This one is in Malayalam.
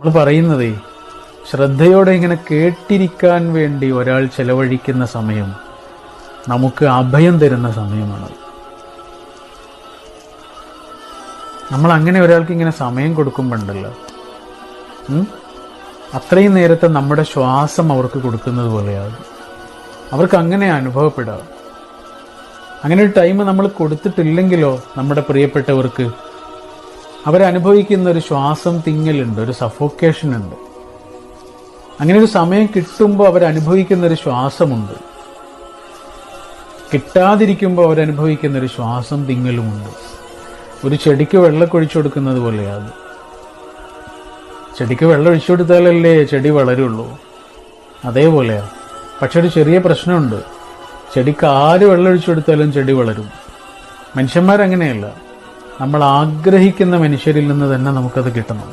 അത് പറയുന്നതേ, ശ്രദ്ധയോടെ ഇങ്ങനെ കേട്ടിരിക്കാൻ വേണ്ടി ഒരാൾ ചെലവഴിക്കുന്ന സമയം നമുക്ക് അഭയം തരുന്ന സമയമാണ്. നമ്മൾ അങ്ങനെ ഒരാൾക്ക് ഇങ്ങനെ സമയം കൊടുക്കുമ്പോണ്ടല്ലോ, അത്രയും നേരത്തെ നമ്മുടെ ശ്വാസം അവർക്ക് കൊടുക്കുന്നത് പോലെയാകും. അവർക്ക് അങ്ങനെ അനുഭവപ്പെടാം. അങ്ങനെ ഒരു ടൈം നമ്മൾ കൊടുത്തിട്ടില്ലെങ്കിലോ നമ്മുടെ പ്രിയപ്പെട്ടവർക്ക് അവരനുഭവിക്കുന്ന ഒരു ശ്വാസം തിങ്ങലുണ്ട്, ഒരു സഫോക്കേഷൻ ഉണ്ട്. അങ്ങനെ ഒരു സമയം കിട്ടുമ്പോൾ അവരനുഭവിക്കുന്ന ഒരു ശ്വാസമുണ്ട്, കിട്ടാതിരിക്കുമ്പോൾ അവരനുഭവിക്കുന്ന ഒരു ശ്വാസം തിങ്ങലുമുണ്ട്. ഒരു ചെടിക്ക് വെള്ളം ഒഴിച്ചു കൊടുക്കുന്നത് പോലെയാണ്. ചെടിക്ക് വെള്ളം ഒഴിച്ചു കൊടുത്താലല്ലേ ചെടി വളരുള്ളൂ, അതേപോലെയാണ്. പക്ഷെ ഒരു ചെറിയ പ്രശ്നമുണ്ട്, ചെടിക്ക് ആര് വെള്ളം ഒഴിച്ചു കൊടുത്താലും ചെടി വളരും. മനുഷ്യന്മാരങ്ങനെയല്ല, നമ്മൾ ആഗ്രഹിക്കുന്ന മനുഷ്യരിൽ നിന്ന് തന്നെ നമുക്കത് കിട്ടണം.